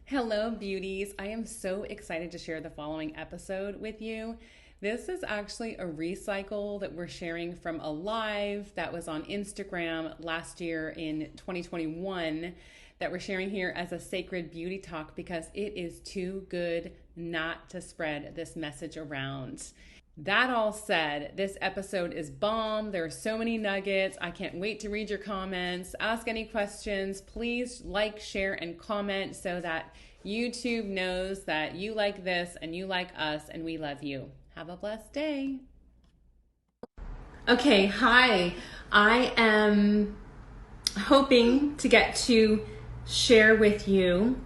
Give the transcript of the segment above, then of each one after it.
Hello, beauties. I am so excited to share the following episode with you. This is actually a recycle that we're sharing from a live that was on Instagram last year in 2021 that we're sharing here as a sacred beauty talk because it is too good not to spread this message around. That all said, this episode is bomb. There are so many nuggets. I can't wait to read your comments. Ask any questions. Please like, share, and comment so that YouTube knows that you like this and you like us and we love you. Have a blessed day. Okay, hi. I am hoping to get to share with you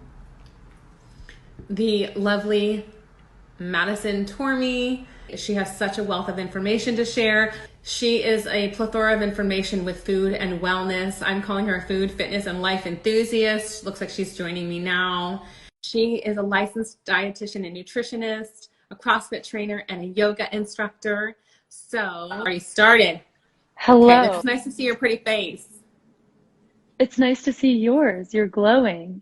the lovely Madison Tormey. She has such a wealth of information to share. She is a plethora of information with food and wellness. I'm calling her a food, fitness, and life enthusiast. Looks like she's joining me now. She is a licensed dietitian and nutritionist, a CrossFit trainer, and a yoga instructor. So, already started. Hello. Okay, it's nice to see your pretty face. It's nice to see yours. You're glowing.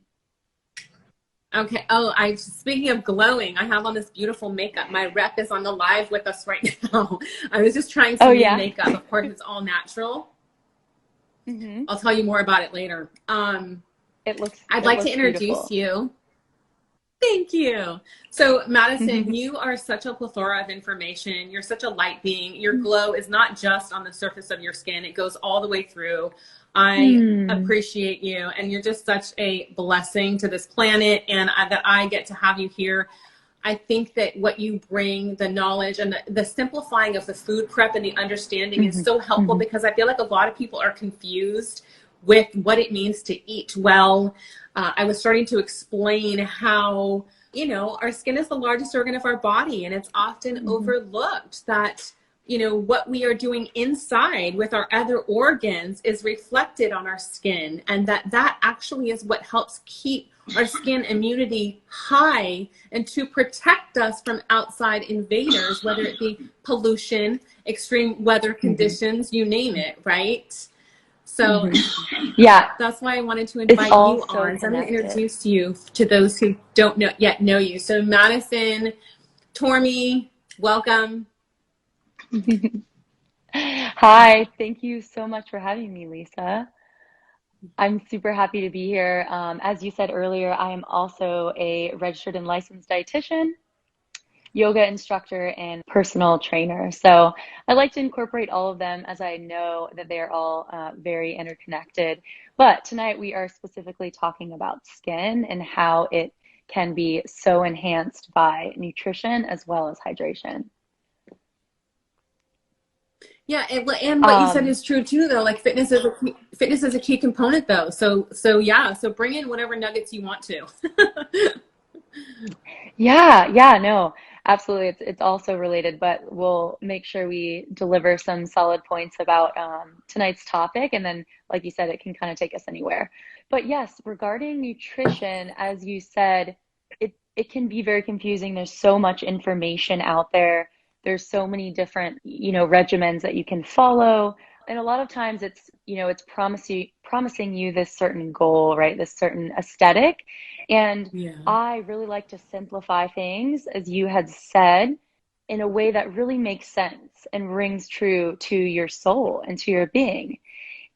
Okay. Oh, speaking of glowing, I have on this beautiful makeup. My rep is on the live with us right now. I was just trying Oh, some new yeah? makeup. Of course, it's all natural. Mm-hmm. I'll tell you more about it later. It looks I'd it like to looks introduce beautiful. you. Thank you. So, Madison, Mm-hmm. you are such a plethora of information. You're such a light being. Your glow is not just on the surface of your skin, it goes all the way through. I appreciate you, and you're just such a blessing to this planet, and that I get to have you here. I think that what you bring, the knowledge and the simplifying of the food prep and the understanding is Mm-hmm. so helpful Mm-hmm. because I feel like a lot of people are confused with what it means to eat well. I was starting to explain how, our skin is the largest organ of our body, and it's often Mm-hmm. overlooked that, what we are doing inside with our other organs is reflected on our skin, and that actually is what helps keep our skin immunity high and to protect us from outside invaders, whether it be pollution, extreme weather Mm-hmm. conditions, you name it, right? So Mm-hmm. Yeah, that's why I wanted to it's invite all you so on. So I'm going to connected. introduce you to those who don't yet know you. So Madison, Tormey, welcome. Hi, thank you so much for having me, Lisa. I'm super happy to be here. As you said earlier, I am also a registered and licensed dietitian, yoga instructor, and personal trainer. So I like to incorporate all of them as I know that they're all very interconnected. But tonight we are specifically talking about skin and how it can be so enhanced by nutrition as well as hydration. Yeah, and what you said Um, is true too, though. Like fitness is a key component, though. So yeah. So bring in whatever nuggets you want to. yeah, no, absolutely. It's also related, but we'll make sure we deliver some solid points about tonight's topic, and then, like you said, it can kind of take us anywhere. But yes, regarding nutrition, as you said, it can be very confusing. There's so much information out there. There's so many different, regimens that you can follow. And a lot of times it's promising you this certain goal, right? This certain aesthetic. And Yeah. I really like to simplify things, as you had said, in a way that really makes sense and rings true to your soul and to your being.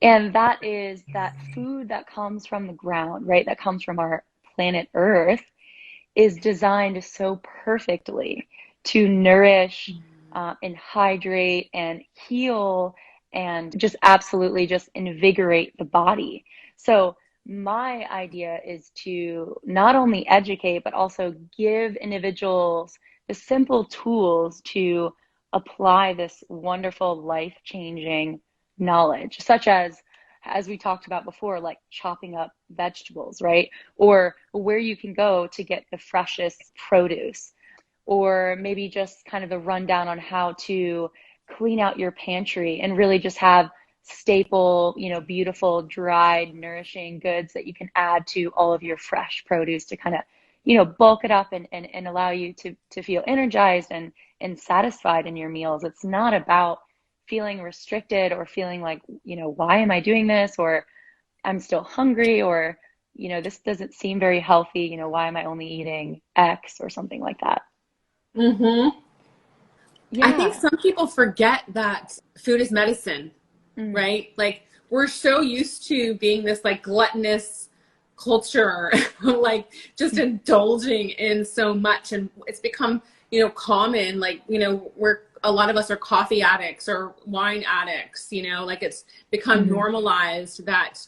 And that is that food that comes from the ground, right? That comes from our planet Earth is designed so perfectly to nourish and hydrate and heal and just absolutely just invigorate the body. So my idea is to not only educate, but also give individuals the simple tools to apply this wonderful life-changing knowledge, such as we talked about before, like chopping up vegetables, right? Or where you can go to get the freshest produce, or maybe just kind of the rundown on how to clean out your pantry and really just have staple, beautiful, dried, nourishing goods that you can add to all of your fresh produce to kind of, bulk it up and allow you to feel energized and satisfied in your meals. It's not about feeling restricted or feeling like, why am I doing this? Or I'm still hungry, or this doesn't seem very healthy. Why am I only eating X or something like that? Mm-hmm. I think Yeah. some people forget that food is medicine, Mm. right? Like we're so used to being this like gluttonous culture, like just indulging in so much, and it's become, common. Like, we're a lot of us are coffee addicts or wine addicts, like it's become Mm-hmm. normalized that,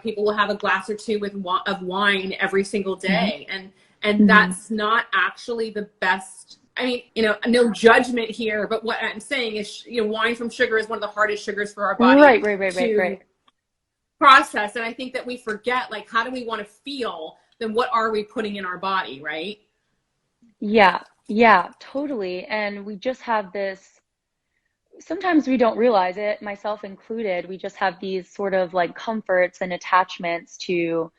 people will have a glass or two of wine every single Mm-hmm. day. And Mm-hmm. that's not actually the best. I mean, no judgment here, but what I'm saying is, wine from sugar is one of the hardest sugars for our body Right, right, right, right, to right. process. And I think that we forget, like, how do we want to feel? Then what are we putting in our body, right? Yeah, yeah, totally. And we just have this, sometimes we don't realize it, myself included, we just have these sort of like comforts and attachments to,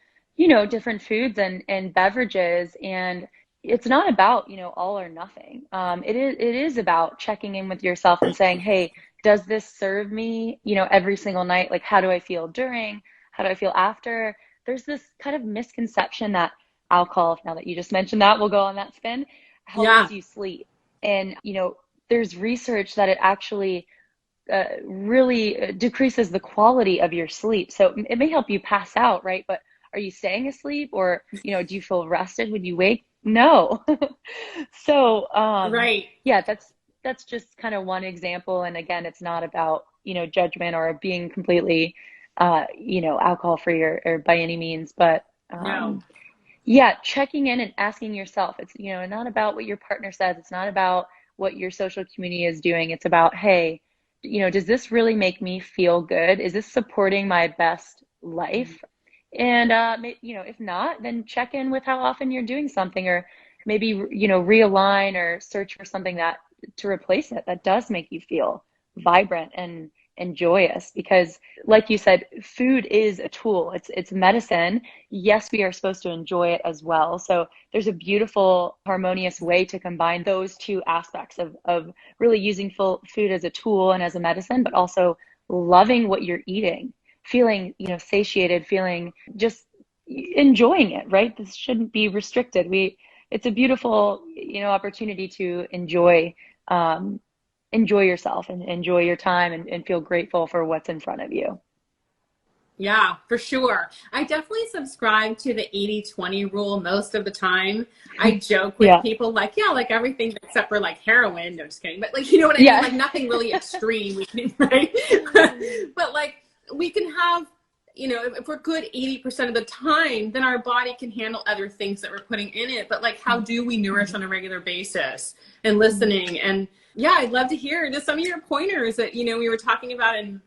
different foods and beverages. And it's not about, all or nothing. It is about checking in with yourself and saying, hey, does this serve me, every single night? Like, how do I feel during? How do I feel after? There's this kind of misconception that alcohol, now that you just mentioned that, we'll go on that spin, Yeah. helps you sleep. And, there's research that it actually really decreases the quality of your sleep. So it may help you pass out, right? But are you staying asleep, or, do you feel rested when you wake? No. So, Right. yeah, that's just kind of one example. And again, it's not about, judgment or being completely, alcohol free or by any means, but, No. yeah, checking in and asking yourself. It's, not about what your partner says. It's not about what your social community is doing. It's about, hey, does this really make me feel good? Is this supporting my best life? And, if not, then check in with how often you're doing something, or maybe, realign or search for something that to replace it that does make you feel vibrant and joyous. Because like you said, food is a tool. It's medicine. Yes, we are supposed to enjoy it as well. So there's a beautiful, harmonious way to combine those two aspects of really using food as a tool and as a medicine, but also loving what you're eating, feeling, satiated, feeling just enjoying it, right? This shouldn't be restricted. It's a beautiful, opportunity to enjoy yourself and enjoy your time and feel grateful for what's in front of you. Yeah, for sure. I definitely subscribe to the 80-20 rule most of the time. I joke with Yeah. people like, yeah, like everything except for like heroin. No, just kidding. But like, you know what I mean? Yeah. Like nothing really extreme, right? But like we can have, if we're good 80% of the time, then our body can handle other things that we're putting in it. But like, how do we nourish on a regular basis and listening? And yeah, I'd love to hear just some of your pointers that, we were talking about, and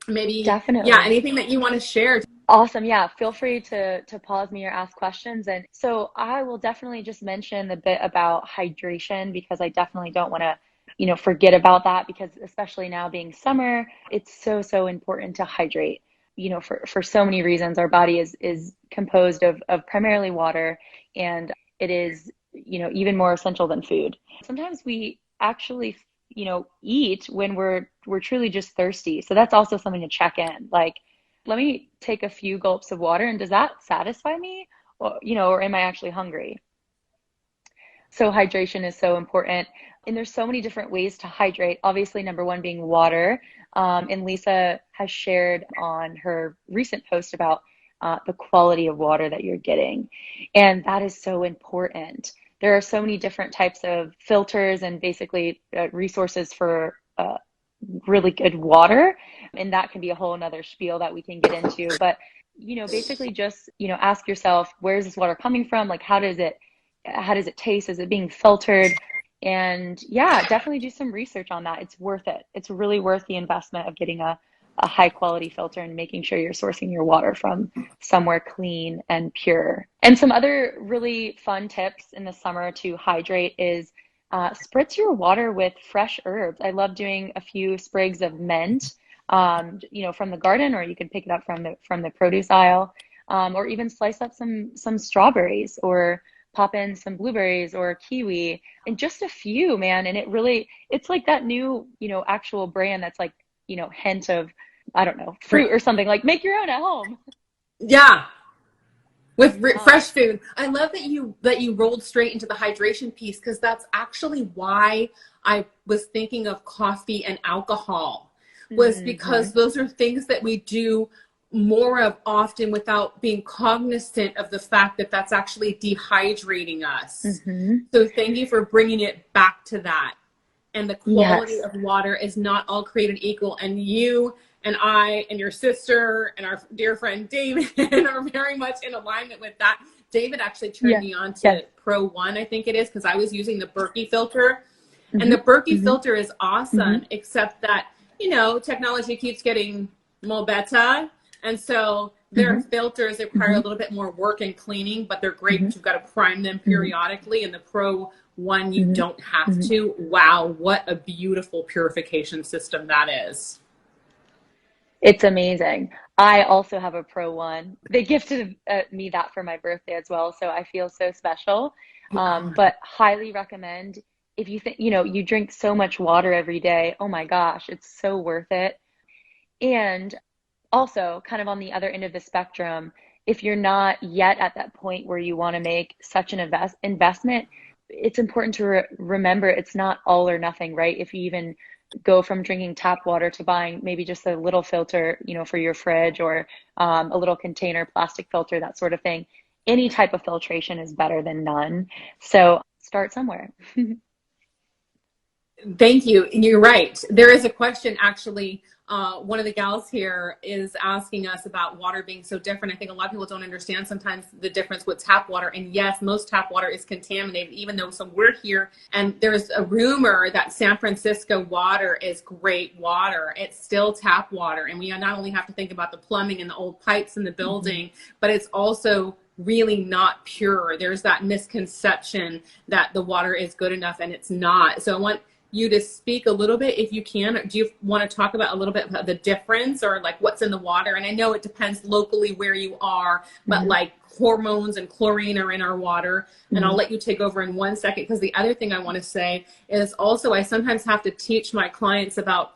maybe, yeah, Definitely. anything that you want to share. Awesome. Yeah. Feel free to pause me or ask questions. And so I will definitely just mention a bit about hydration, because I definitely don't want to, forget about that, because especially now being summer, it's so, so important to hydrate, for so many reasons. Our body is composed of primarily water, and it is, even more essential than food. Sometimes we actually, eat when we're truly just thirsty. So that's also something to check in. Like, let me take a few gulps of water, and does that satisfy me? Or am I actually hungry? So hydration is so important. And there's so many different ways to hydrate. Obviously, number one being water. And Lisa has shared on her recent post about the quality of water that you're getting. And that is so important. There are so many different types of filters and basically resources for really good water. And that can be a whole nother spiel that we can get into. But, basically just, ask yourself, where is this water coming from? Like, how does it taste? Is it being filtered? And yeah, definitely do some research on that. It's worth it. It's really worth the investment of getting a high quality filter and making sure you're sourcing your water from somewhere clean and pure. And some other really fun tips in the summer to hydrate is spritz your water with fresh herbs. I love doing a few sprigs of mint, from the garden, or you can pick it up from the produce aisle, or even slice up some strawberries, or pop in some blueberries or kiwi, and just a few, man. And it's like that new, actual brand that's like, hint of, I don't know, fruit or something. Like, make your own at home. Yeah. With fresh food. I love that you rolled straight into the hydration piece, because that's actually why I was thinking of coffee and alcohol, was because those are things that we do more of often without being cognizant of the fact that that's actually dehydrating us. So thank you for bringing it back to that. And the quality of water is not all created equal. And you and I and your sister and our dear friend David are very much in alignment with that. David actually turned me on to Pro One, I think it is, because I was using the Berkey filter. And the Berkey filter is awesome, except that, you know, technology keeps getting more better. And so their filters require a little bit more work and cleaning, but they're great. But you've got to prime them periodically. And the Pro One, you don't have to. Wow, what a beautiful purification system that is. It's amazing. I also have a Pro One. They gifted me that for my birthday as well, so I feel so special. But highly recommend, if you think, you know, you drink so much water every day, oh my gosh, it's so worth it. And also, kind of on the other end of the spectrum, if you're not yet at that point where you want to make such an investment, it's important to remember it's not all or nothing, right? If you even go from drinking tap water to buying maybe just a little filter, you know, for your fridge, or a little container plastic filter, that sort of thing, any type of filtration is better than none. So start somewhere. Thank you. And you're right. There is a question, actually. One of the gals here is asking us about water being so different. I think a lot of people don't understand sometimes the difference with tap water. And yes, most tap water is contaminated, even though we're here. And there's a rumor that San Francisco water is great water. It's still tap water. And we not only have to think about the plumbing and the old pipes in the building, but it's also really not pure. There's that misconception that the water is good enough, and it's not. So I want you to speak a little bit, if you can. Do you want to talk about a little bit about the difference, or like what's in the water? And I know it depends locally where you are, but like hormones and chlorine are in our water. And I'll let you take over in 1 second, because the other thing I want to say is also I sometimes have to teach my clients about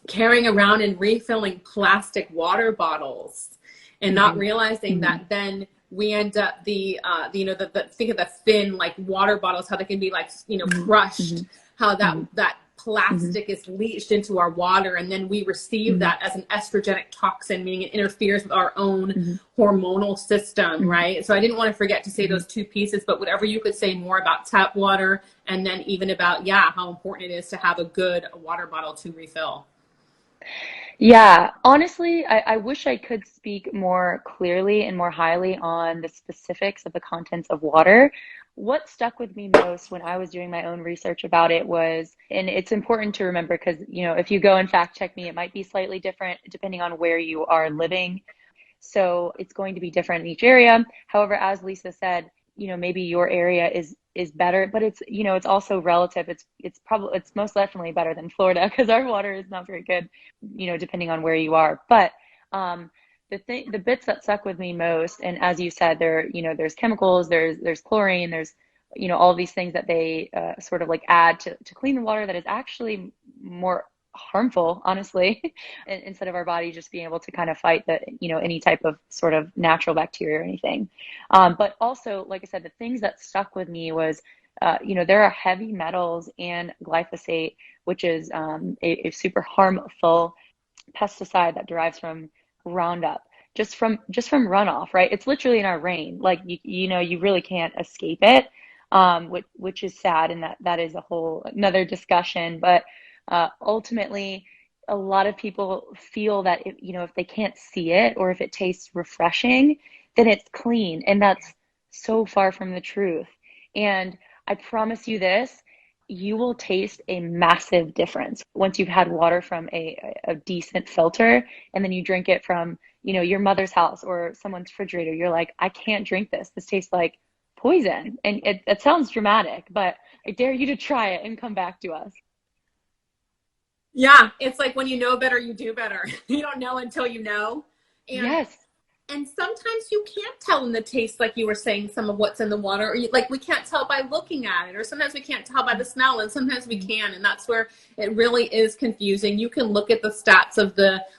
carrying around and refilling plastic water bottles, and not realizing that then we end up think of the thin like water bottles, how they can be like, you know, crushed, how that plastic is leached into our water, and then we receive that as an estrogenic toxin, meaning it interferes with our own hormonal system, right? So I didn't want to forget to say those two pieces, but whatever you could say more about tap water, and then even about, how important it is to have a good water bottle to refill. Yeah, honestly, I wish I could speak more clearly and more highly on the specifics of the contents of water. What stuck with me most when I was doing my own research about it was, and it's important to remember because, you know, if you go and fact check me, it might be slightly different depending on where you are living. So it's going to be different in each area. However, as Lisa said, you know, maybe your area is better, but it's, you know, it's also relative. It's most definitely better than Florida because our water is not very good, you know, depending on where you are. But the bits that stuck with me most, and as you said, there's chemicals, there's chlorine, there's, you know, all these things that they sort of like add to clean the water that is actually more harmful, honestly, instead of our body just being able to kind of fight the, you know, any type of sort of natural bacteria or anything. But also, like I said, the things that stuck with me was, you know, there are heavy metals and glyphosate, which is a super harmful pesticide that derives from Roundup, just from runoff, right? It's literally in our rain. Like, you know, you really can't escape it, which is sad. And that is a whole another discussion. But ultimately, a lot of people feel that if they can't see it or if it tastes refreshing, then it's clean. And that's so far from the truth. And I promise you this, you will taste a massive difference once you've had water from a decent filter, and then you drink it from, you know, your mother's house or someone's refrigerator. You're like, I can't drink this. This tastes like poison. And it sounds dramatic, but I dare you to try it and come back to us. Yeah, it's like when you know better, you do better. You don't know until you know. And, yes. And sometimes you can't tell in the taste, like you were saying, some of what's in the water, or like we can't tell by looking at it, or sometimes we can't tell by the smell, and sometimes we can. And that's where it really is confusing. You can look at the stats of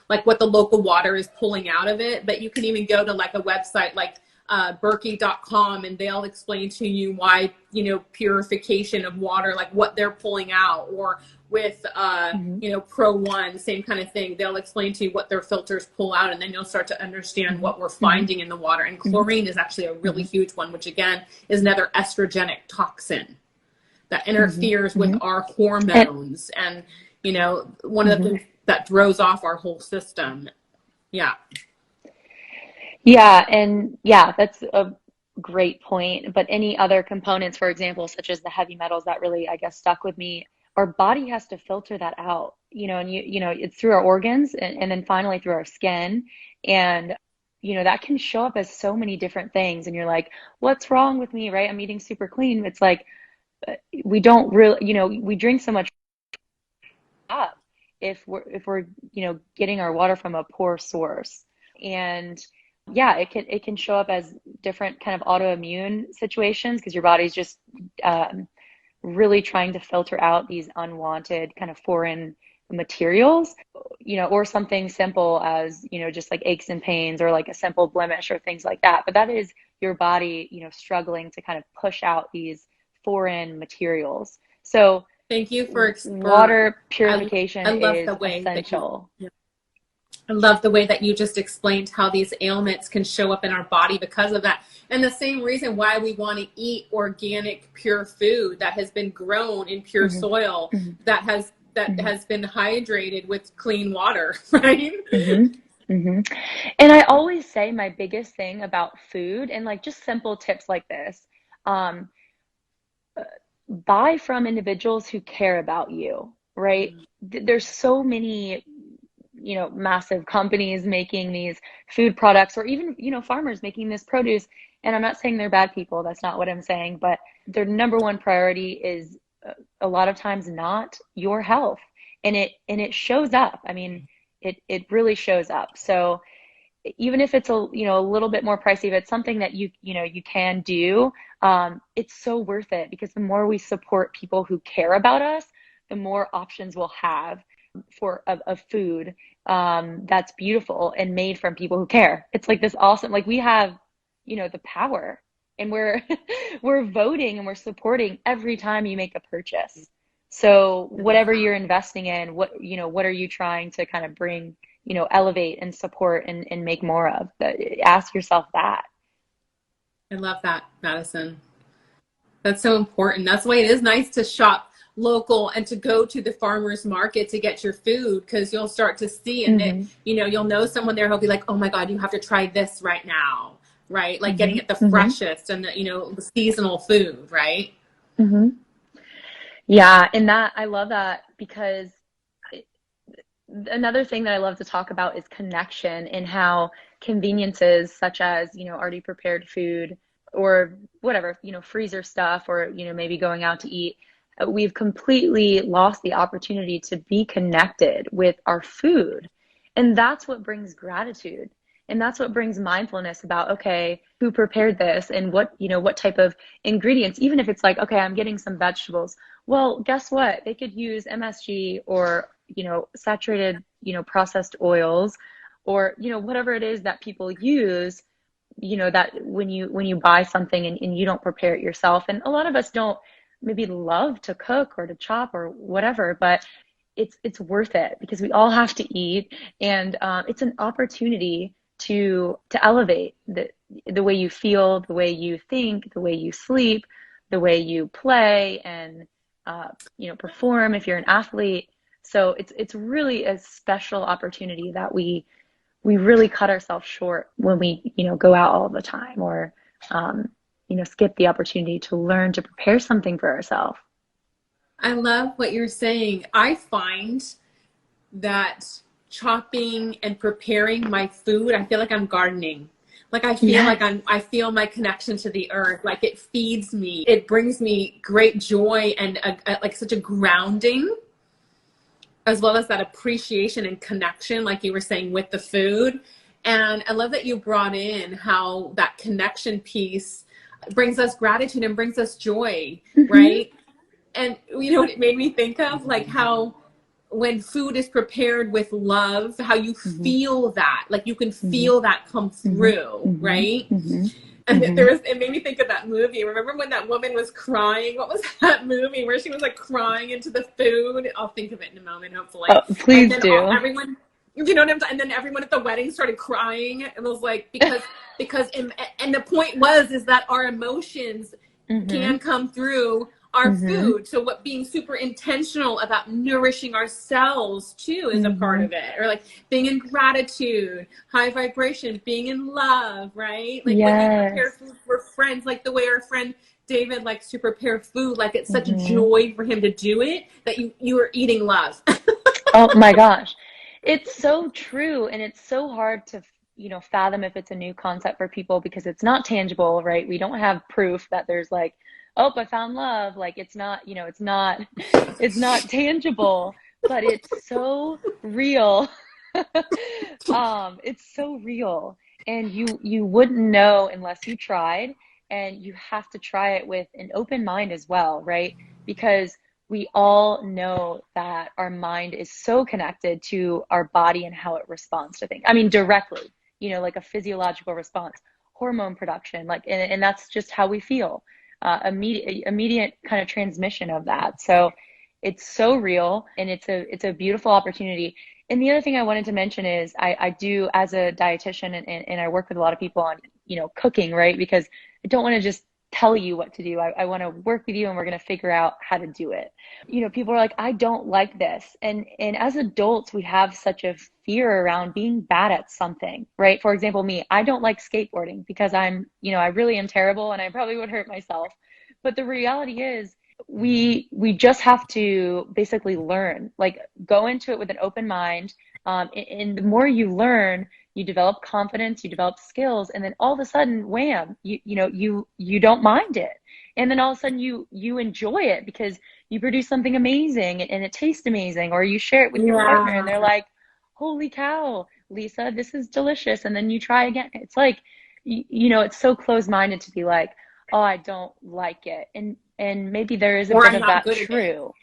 like what the local water is pulling out of it, but you can even go to like a website like Berkey.com, and they'll explain to you why, you know, purification of water, like what they're pulling out, or with, you know, Pro One, same kind of thing. They'll explain to you what their filters pull out, and then you'll start to understand what we're finding in the water. And chlorine is actually a really huge one, which again is another estrogenic toxin that interferes with our hormones, and you know, one of the things that throws off our whole system. Yeah, and that's a great point. But any other components, for example, such as the heavy metals, that really, I guess, stuck with me. Our body has to filter that out, you know, and you know, it's through our organs, and then finally through our skin. And, you know, that can show up as so many different things. And you're like, what's wrong with me, right? I'm eating super clean. It's like, we don't really, you know, we drink so much up if we're, you know, getting our water from a poor source. And yeah, it can show up as different kind of autoimmune situations, because your body's just, really trying to filter out these unwanted kind of foreign materials, you know, or something simple as, you know, just like aches and pains, or like a simple blemish or things like that. But that is your body, you know, struggling to kind of push out these foreign materials. So thank you for water purification. I love is the way essential. I love the way that you just explained how these ailments can show up in our body because of that. And the same reason why we want to eat organic, pure food that has been grown in pure soil, that has been hydrated with clean water, right? And I always say my biggest thing about food, and like just simple tips like this, buy from individuals who care about you, right? There's so many, you know, massive companies making these food products, or even, you know, farmers making this produce. And I'm not saying they're bad people. That's not what I'm saying. But their number one priority is a lot of times not your health. And it shows up. I mean, it really shows up. So even if it's a, you know, a little bit more pricey, if it's something that you know, you can do, it's so worth it, because the more we support people who care about us, the more options we'll have for a food that's beautiful and made from people who care. It's like this awesome, like we have, you know, the power, and we're voting and we're supporting every time you make a purchase. So whatever you're investing in, what are you trying to kind of bring, you know, elevate and support and make more of? Ask yourself that. I love that, Madison. That's so important. That's why it is nice to shop local and to go to the farmer's market to get your food, because you'll start to see, and then, you know, you'll know someone there who'll be like, oh my God, you have to try this right now, right? Like getting it the freshest and the, you know, the seasonal food, right? Yeah, and that, I love that, because another thing that I love to talk about is connection, and how conveniences such as, you know, already prepared food, or whatever, you know, freezer stuff, or, you know, maybe going out to eat, we've completely lost the opportunity to be connected with our food. And that's what brings gratitude. And that's what brings mindfulness about, okay, who prepared this, and what, you know, what type of ingredients, even if it's like, okay, I'm getting some vegetables. Well, guess what? They could use MSG, or, you know, saturated, you know, processed oils, or, you know, whatever it is that people use, you know, that when you buy something and you don't prepare it yourself. And a lot of us don't maybe love to cook or to chop or whatever, but it's worth it, because we all have to eat, and it's an opportunity to elevate the way you feel, the way you think, the way you sleep, the way you play, and you know, perform if you're an athlete. So it's really a special opportunity that we really cut ourselves short when we, you know, go out all the time, or you know, skip the opportunity to learn to prepare something for ourselves. I love what you're saying. I find that chopping and preparing my food, I feel like I'm gardening. Like I feel like I feel my connection to the earth. Like it feeds me. It brings me great joy and like such a grounding, as well as that appreciation and connection, like you were saying, with the food. And I love that you brought in how that connection piece brings us gratitude and brings us joy, right? And you know what it made me think of? Like how when food is prepared with love, how you feel that, like you can feel that come through, right? And it made me think of that movie. Remember when that woman was crying? What was that movie where she was like crying into the food? I'll think of it in a moment, hopefully. Oh, please and then do. Everyone, you know what I'm saying? And then everyone at the wedding started crying. It was like, because and the point is that our emotions can come through our food. So being super intentional about nourishing ourselves too is a part of it. Or like being in gratitude, high vibration, being in love, right? Like when we prepare food for friends, like the way our friend David likes to prepare food, like it's such a joy for him to do it that you are eating love. Oh my gosh. It's so true. And it's so hard to, fathom if it's a new concept for people because it's not tangible, right? We don't have proof that there's like, oh, I found love. Like it's not, it's not tangible, but it's so real. It's so real. And you wouldn't know unless you tried, and you have to try it with an open mind as well, right? Because we all know that our mind is so connected to our body and how it responds to things. I mean, directly, like a physiological response, hormone production, like, and that's just how we feel. Immediate kind of transmission of that. So it's so real, and it's a beautiful opportunity. And the other thing I wanted to mention is I do, as a dietitian, and I work with a lot of people on, cooking, right? Because I don't want to just tell you what to do. I want to work with you, and we're going to figure out how to do it. People are like, I don't like this. And as adults, we have such a fear around being bad at something, right? For example, me, I don't like skateboarding because I really am terrible, and I probably would hurt myself. But the reality is we just have to basically learn, like go into it with an open mind. And the more you learn, you develop confidence, you develop skills, and then all of a sudden, wham, you don't mind it. And then all of a sudden you enjoy it because you produce something amazing and it tastes amazing, or you share it with your partner and they're like, holy cow, Lisa, this is delicious. And then you try again. It's like, it's so closed-minded to be like, oh, I don't like it. And maybe there is a bit of that true.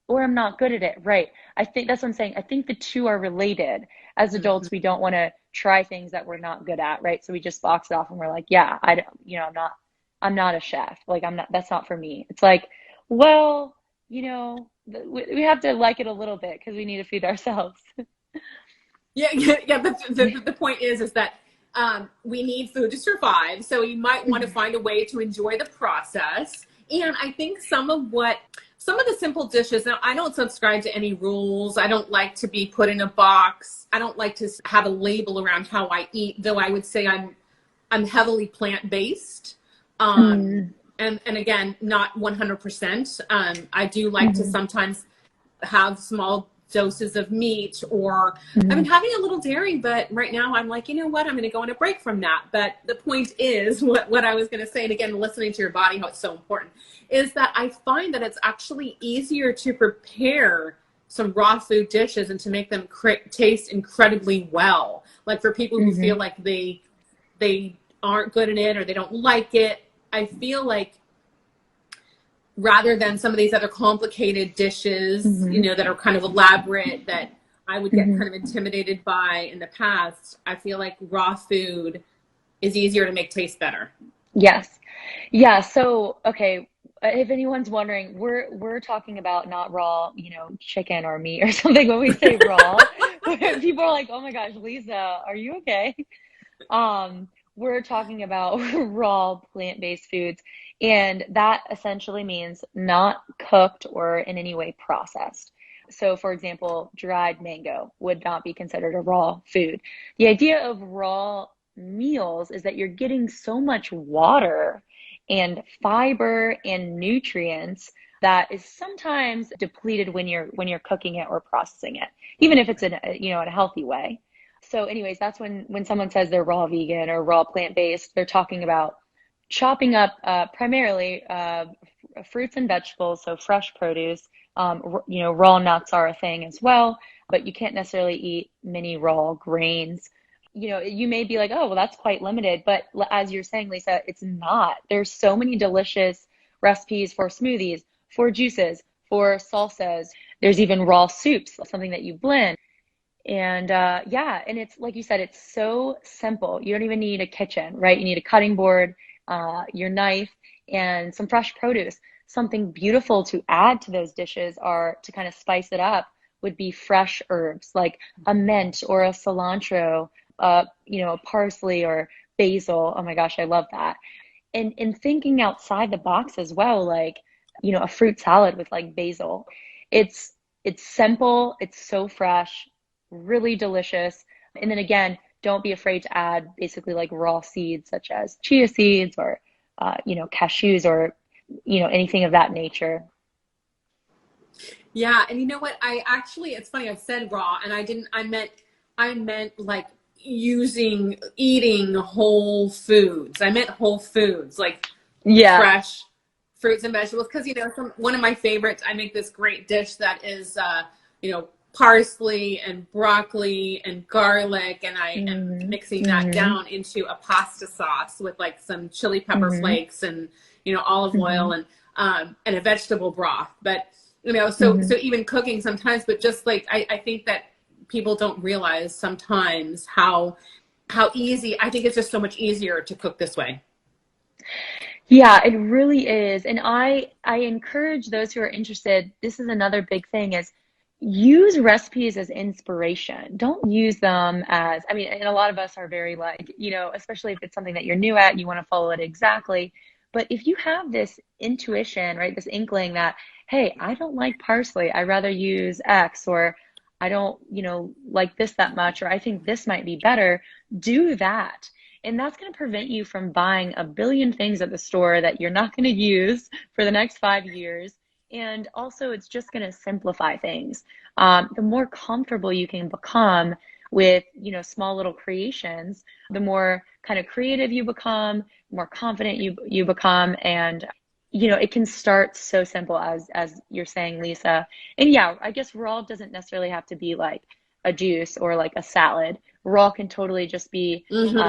Or I'm not good at it. Right. I think that's what I'm saying. I think the two are related. As adults, we don't want to try things that we're not good at. Right. So we just box it off and we're like, yeah, I'm not a chef. Like that's not for me. It's like, well, we have to like it a little bit because we need to feed ourselves. Yeah. But the point is that we need food to survive. So you might want to find a way to enjoy the process. And I think some of the simple dishes, now I don't subscribe to any rules. I don't like to be put in a box. I don't like to have a label around how I eat, though I would say I'm heavily plant-based. And again, not 100%. I do like to sometimes have small doses of meat, or I've been having a little dairy, but right now I'm like, you know what, I'm going to go on a break from that. But the point is, what I was going to say, and again, listening to your body, how it's so important, is that I find that it's actually easier to prepare some raw food dishes and to make them taste incredibly well. Like for people who feel like they aren't good at it or they don't like it, I feel like rather than some of these other complicated dishes, that are kind of elaborate that I would get kind of intimidated by in the past, I feel like raw food is easier to make taste better. Yes. Yeah. So, okay. If anyone's wondering, we're talking about not raw, chicken or meat or something. When we say raw, people are like, oh my gosh, Lisa, are you okay? We're talking about raw plant-based foods. And that essentially means not cooked or in any way processed. So for example, dried mango would not be considered a raw food. The idea of raw meals is that you're getting so much water and fiber and nutrients that is sometimes depleted when you're cooking it or processing it, even if it's in a healthy way. So anyways, that's when someone says they're raw vegan or raw plant-based, they're talking about chopping up primarily fruits and vegetables, so fresh produce. Raw nuts are a thing as well, but you can't necessarily eat many raw grains. You may be like, oh, well, that's quite limited. But as you're saying, Lisa, it's not. There's so many delicious recipes for smoothies, for juices, for salsas. There's even raw soups, something that you blend. And yeah, and it's like you said, it's so simple. You don't even need a kitchen, right? You need a cutting board, your knife, and some fresh produce. Something beautiful to add to those dishes, are to kind of spice it up, would be fresh herbs like a mint or a cilantro, a parsley or basil. Oh my gosh, I love that. And thinking outside the box as well, like, a fruit salad with like basil. It's it's simple, it's so fresh, really delicious. And then again, don't be afraid to add basically like raw seeds such as chia seeds or cashews or anything of that nature. Yeah, and you know what? It's funny, I said raw and I meant like eating whole foods. I meant whole foods, like Yeah. fresh fruits and vegetables. Because one of my favorites, I make this great dish that is parsley and broccoli and garlic, and I am mixing that down into a pasta sauce with like some chili pepper flakes and olive oil and a vegetable broth. But so even cooking sometimes, but just like I think that people don't realize sometimes how easy. I think it's just so much easier to cook this way. Yeah, it really is. And I encourage those who are interested, this is another big thing, is use recipes as inspiration. Don't use them as, and a lot of us are very like, especially if it's something that you're new at, you want to follow it exactly. But if you have this intuition, right, this inkling that, hey, I don't like parsley, I rather use X, or I don't, like this that much, or I think this might be better, do that. And that's going to prevent you from buying a billion things at the store that you're not going to use for the next 5 years. And also, it's just going to simplify things. The more comfortable you can become with, small little creations, the more kind of creative you become, the more confident you become. And, it can start so simple as you're saying, Lisa. And yeah, I guess raw doesn't necessarily have to be like a juice or like a salad. Raw can totally just be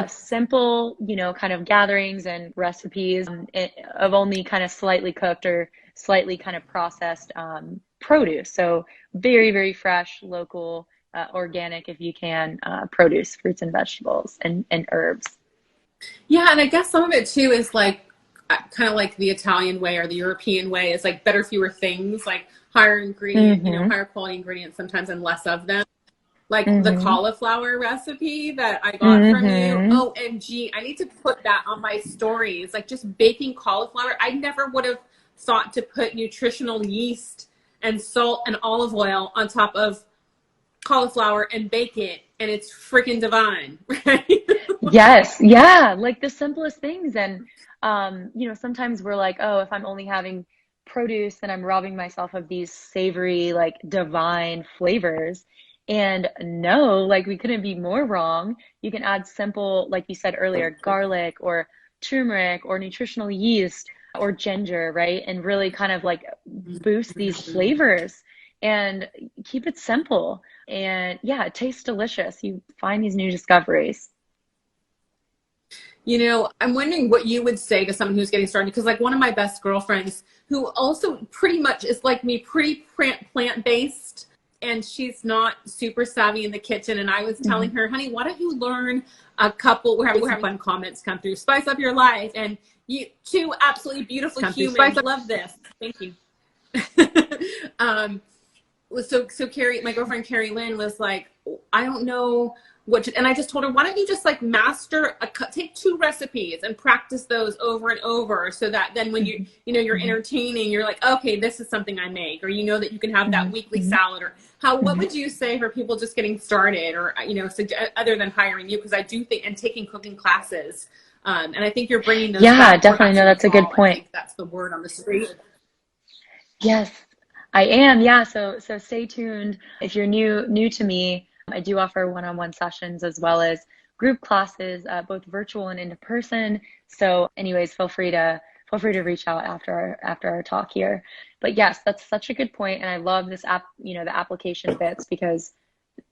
simple, kind of gatherings and recipes of only kind of slightly cooked or slightly kind of processed produce. So very, very fresh, local, organic, if you can, produce, fruits and vegetables and herbs. Yeah, and I guess some of it too is like kind of like the Italian way or the European way is like better, fewer things, like higher ingredient, higher quality ingredients sometimes and less of them. Like the cauliflower recipe that I got from you. OMG, I need to put that on my stories. Like just baking cauliflower. I never would have thought to put nutritional yeast and salt and olive oil on top of cauliflower and bake it. And it's freaking divine, right? Yes. Yeah. Like the simplest things. And, sometimes we're like, oh, if I'm only having produce, then I'm robbing myself of these savory, like divine flavors. And no, like we couldn't be more wrong. You can add simple, like you said earlier, garlic or turmeric or nutritional yeast or ginger, right? And really kind of like boost these flavors and keep it simple. And yeah, it tastes delicious. You find these new discoveries. I'm wondering what you would say to someone who's getting started, because like one of my best girlfriends who also pretty much is like me, pretty plant-based, and she's not super savvy in the kitchen. And I was telling her, honey, why don't you learn a couple, we're having fun comments come through, spice up your life. And you two absolutely beautiful humans. Love this. Thank you. So Carrie, my girlfriend Carrie Lynn was like, I don't know and I just told her, why don't you just like take 2 recipes and practice those over and over, so that then when you're entertaining, you're like, okay, this is something I make, or that you can have that weekly salad, or what would you say for people just getting started, or other than hiring you, because I do think, and taking cooking classes, and I think you're bringing those. Yeah, definitely. No, that's a good point. I think that's the word on the street. Yes, I am. Yeah. So stay tuned. If you're new to me, I do offer one-on-one sessions as well as group classes, both virtual and in person. So anyways, feel free to reach out after our talk here. But yes, that's such a good point. And I love this app, the application bits, because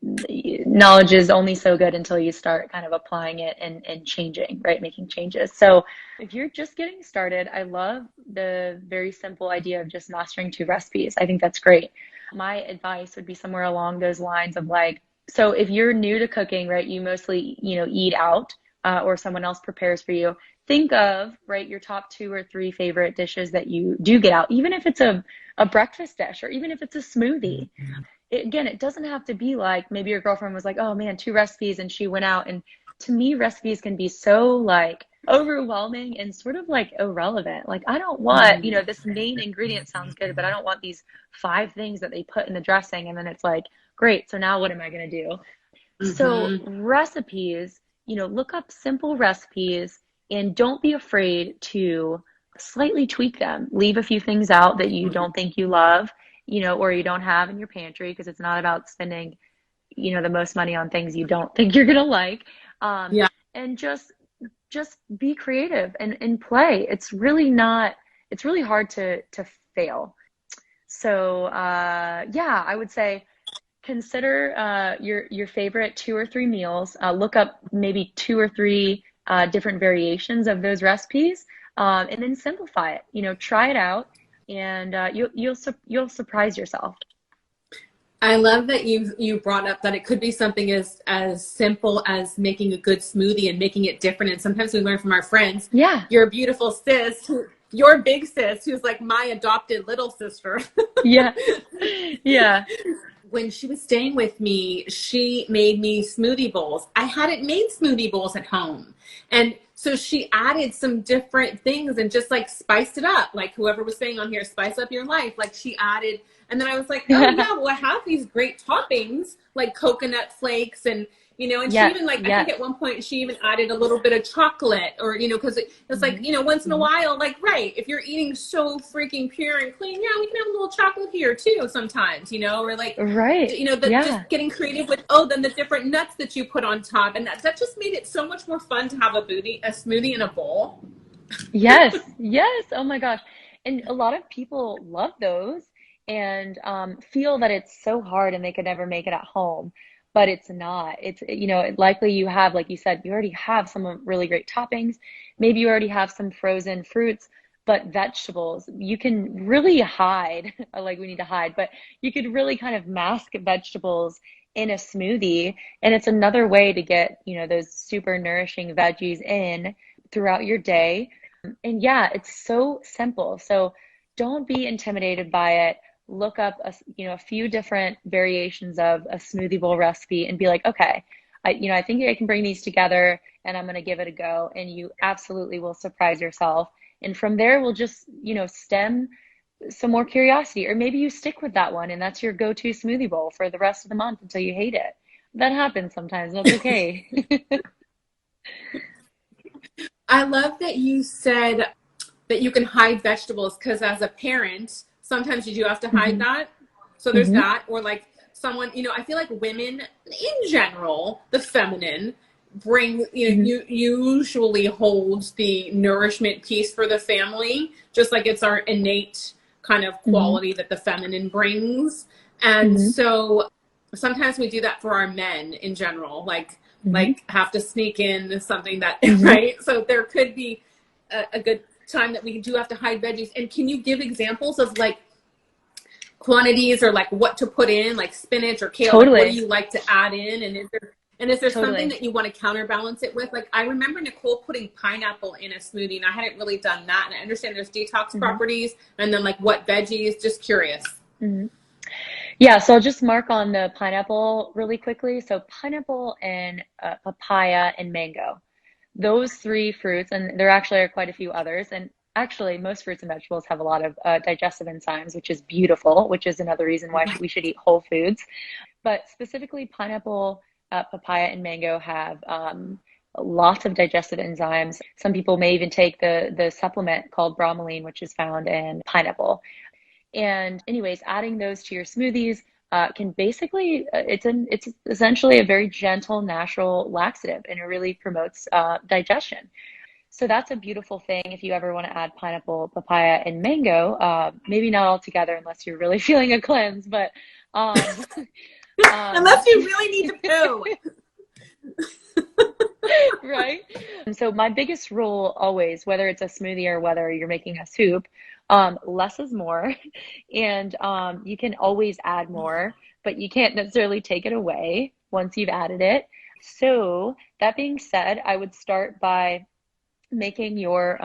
knowledge is only so good until you start kind of applying it and changing, right? Making changes. So if you're just getting started, I love the very simple idea of just mastering 2 recipes. I think that's great. My advice would be somewhere along those lines of like, So if you're new to cooking, right, you mostly, eat out, or someone else prepares for you. Think of, right, your top 2 or 3 favorite dishes that you do get out, even if it's a breakfast dish or even if it's a smoothie. Again, it doesn't have to be like maybe your girlfriend was like, oh man, 2 recipes and she went out. And to me, recipes can be so like overwhelming and sort of like irrelevant. Like, I don't want, this main ingredient sounds good, but I don't want these 5 things that they put in the dressing. And then it's like, great, so now what am I going to do? So recipes, look up simple recipes and don't be afraid to slightly tweak them. Leave a few things out that you don't think you love, or you don't have in your pantry, because it's not about spending, the most money on things you don't think you're going to like. And just be creative and play. It's really hard to fail. So, I would say consider your favorite 2 or 3 meals. Look up maybe 2 or 3 different variations of those recipes, and then simplify it. Try it out, and you'll surprise yourself. I love that you brought up that it could be something as simple as making a good smoothie and making it different. And sometimes we learn from our friends. Yeah. Your beautiful sis, your big sis, who's like my adopted little sister. Yeah. Yeah. When she was staying with me, she made me smoothie bowls. I hadn't made smoothie bowls at home. And so she added some different things and just like spiced it up. Like whoever was saying on here, spice up your life. Like she added, and then I was like, oh yeah, well I have these great toppings like coconut flakes and, and she even like, I think at one point she even added a little bit of chocolate or, because it's like, once in a while, like, right, if you're eating so freaking pure and clean, yeah, we can have a little chocolate here too sometimes, or like, right. Just getting creative with, then the different nuts that you put on top. And that just made it so much more fun to have a smoothie in a bowl. Yes. Yes. Oh my gosh. And a lot of people love those and feel that it's so hard and they could never make it at home. But it's not. It's, likely you have, like you said, you already have some really great toppings. Maybe you already have some frozen fruits, but vegetables, you can really hide, like we need to hide, but you could really kind of mask vegetables in a smoothie. And it's another way to get, those super nourishing veggies in throughout your day. And yeah, it's so simple. So don't be intimidated by it. Look up a few different variations of a smoothie bowl recipe and be like, okay, I think I can bring these together and I'm going to give it a go. And you absolutely will surprise yourself. And from there, we'll just, stem some more curiosity, or maybe you stick with that one and that's your go-to smoothie bowl for the rest of the month until you hate it. That happens sometimes. That's okay. I love that you said that you can hide vegetables, because as a parent, sometimes you do have to hide that. So there's that, or like someone, I feel like women in general, the feminine, bring, usually holds the nourishment piece for the family, just like it's our innate kind of quality that the feminine brings. And so sometimes we do that for our men in general, like have to sneak in something that, right? So there could be a good time that we do have to hide veggies. And can you give examples of like quantities or like what to put in, like spinach or kale? Totally. Like what do you like to add in? And is there something that you want to counterbalance it with? Like I remember Nicole putting pineapple in a smoothie, and I hadn't really done that. And I understand there's detox properties, and then like what veggies, just curious. Yeah, so I'll just mark on the pineapple really quickly. So pineapple and papaya and mango. Those 3 fruits, and there actually are quite a few others, and actually most fruits and vegetables have a lot of digestive enzymes, which is beautiful, which is another reason why we should eat whole foods. But specifically pineapple, papaya, and mango have lots of digestive enzymes. Some people may even take the supplement called bromelain, which is found in pineapple. And anyways, adding those to your smoothies can basically, it's essentially a very gentle, natural laxative, and it really promotes digestion. So that's a beautiful thing if you ever want to add pineapple, papaya, and mango. Maybe not all together unless you're really feeling a cleanse, but unless you really need to poo. Right? And so my biggest rule always, whether it's a smoothie or whether you're making a soup, less is more. And you can always add more. but you can't necessarily take it away once you've added it. So that being said, I would start by making your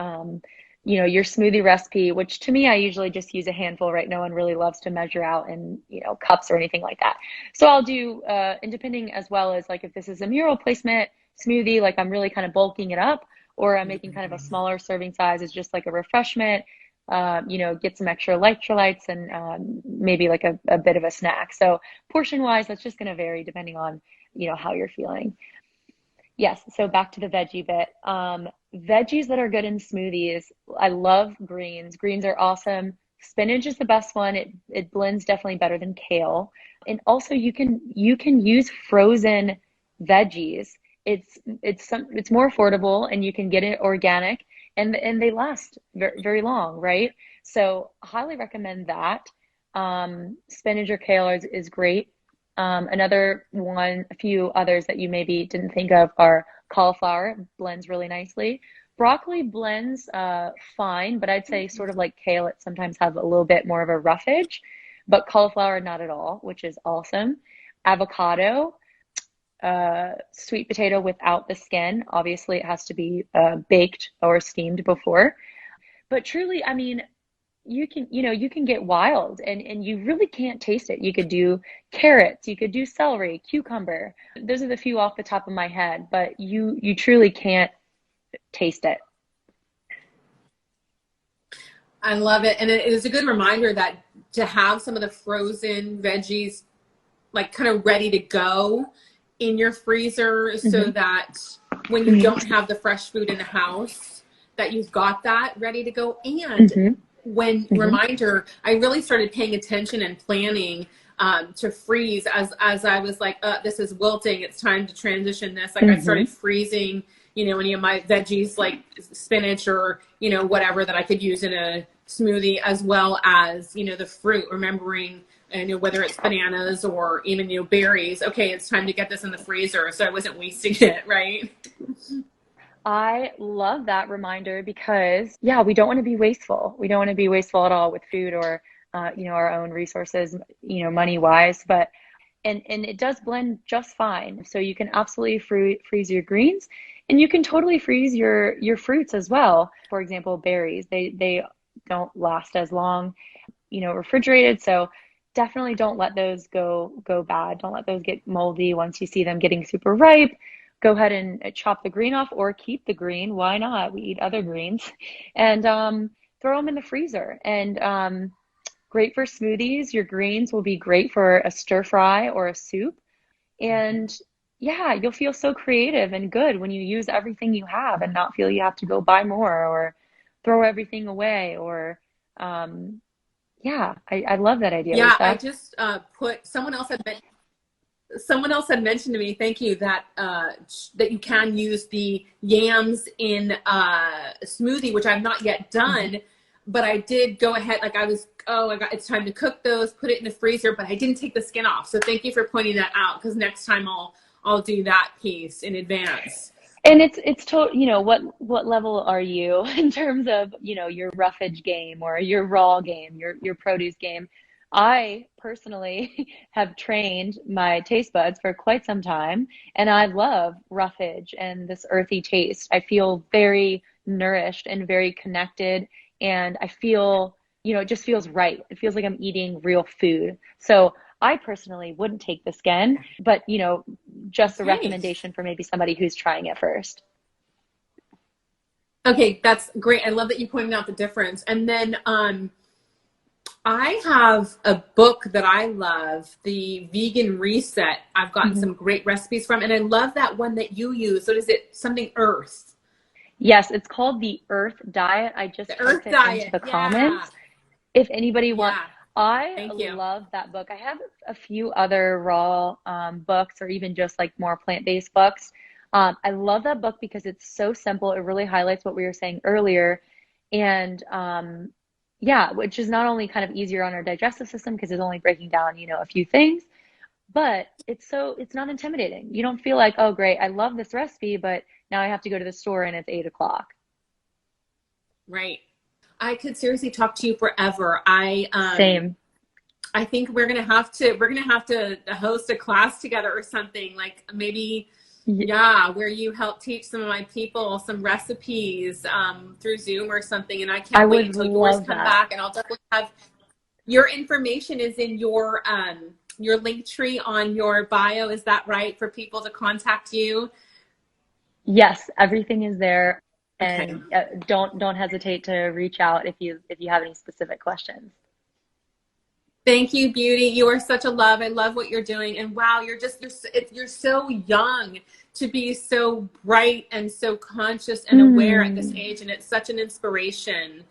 your smoothie recipe, which to me, I usually just use a handful, right? No one really loves to measure out in, cups or anything like that. So I'll do, and depending as well as like if this is a mural placement smoothie, like I'm really kind of bulking it up, or I'm making kind of a smaller serving size as just like a refreshment, get some extra electrolytes and maybe like a bit of a snack. So portion wise, that's just going to vary depending on, how you're feeling. Yes, so back to the veggie bit. Veggies that are good in smoothies, I love greens. Greens are awesome. Spinach is the best one. It blends definitely better than kale. And also you can use frozen veggies. It's more affordable and you can get it organic and they last very, very long, right? So highly recommend that. Spinach or kale is great. Another one, a few others that you maybe didn't think of are cauliflower, blends really nicely. Broccoli blends fine, but I'd say sort of like kale, it sometimes has a little bit more of a roughage, but cauliflower not at all, which is awesome. Avocado, sweet potato without the skin. Obviously, it has to be baked or steamed before. But truly, I mean, you can get wild and you really can't taste it. You could do carrots, you could do celery, cucumber. Those are the few off the top of my head, but you truly can't taste it. I love it. And it is a good reminder that to have some of the frozen veggies like kind of ready to go in your freezer so that when you don't have the fresh food in the house, that you've got that ready to go. And reminder, I really started paying attention and planning to freeze as I was like, this is wilting. It's time to transition this. Like I started freezing, any of my veggies like spinach or, whatever that I could use in a smoothie, as well as, the fruit, remembering, whether it's bananas or even, berries. Okay, it's time to get this in the freezer so I wasn't wasting it, right? I love that reminder because, we don't want to be wasteful. We don't want to be wasteful at all with food or, our own resources, money wise, and it does blend just fine. So you can absolutely freeze your greens and you can totally freeze your fruits as well. For example, berries, they don't last as long, refrigerated. So definitely don't let those go bad. Don't let those get moldy once you see them getting super ripe. Go ahead and chop the green off or keep the green. Why not? We eat other greens. And throw them in the freezer. And great for smoothies. Your greens will be great for a stir fry or a soup. And you'll feel so creative and good when you use everything you have and not feel you have to go buy more or throw everything away or I love that idea. Yeah, Lisa. I just someone else had mentioned to me, thank you, that that you can use the yams in a smoothie, which I've not yet done, but I did go ahead, like it's time to cook those, put it in the freezer, but I didn't take the skin off. So thank you for pointing that out, because next time I'll do that piece in advance. And it's what level are you in terms of, your roughage game or your raw game, your produce game? I personally have trained my taste buds for quite some time, and I love roughage and this earthy taste. I feel very nourished and very connected, and I feel, it just feels right. It feels like I'm eating real food. So I personally wouldn't take the skin, but, just a recommendation for maybe somebody who's trying it first. Okay, that's great. I love that you pointed out the difference. And then I have a book that I love, the Vegan Reset. I've gotten some great recipes from, and I love that one that you use. So is it something Earth? Yes, it's called the Earth Diet. I just put it into the comments. If anybody wants, I love that book. I have a few other raw books or even just like more plant-based books. I love that book because it's so simple. It really highlights what we were saying earlier. And which is not only kind of easier on our digestive system because it's only breaking down, a few things, but it's not intimidating. You don't feel like, oh, great, I love this recipe, but now I have to go to the store and it's 8:00. Right. I could seriously talk to you forever. Same. I think we're gonna have to host a class together or something, like maybe, yeah, where you help teach some of my people some recipes through Zoom or something. And I can't wait until yours come back, and I'll definitely have your information is in your link tree on your bio. Is that right, for people to contact you? Yes, everything is there. And Okay. don't hesitate to reach out if you have any specific questions. Thank you, Beauty. You are such a love. I love what you're doing. And wow, you're so young to be so bright and so conscious and aware at this age. And it's such an inspiration.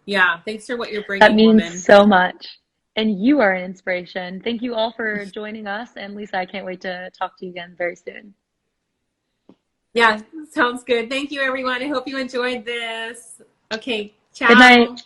Yeah. Thanks for what you're bringing, That means woman. so much. And you are an inspiration. Thank you all for joining us. And Lisa, I can't wait to talk to you again very soon. Yeah, sounds good. Thank you, everyone. I hope you enjoyed this. Okay. Ciao. Good night.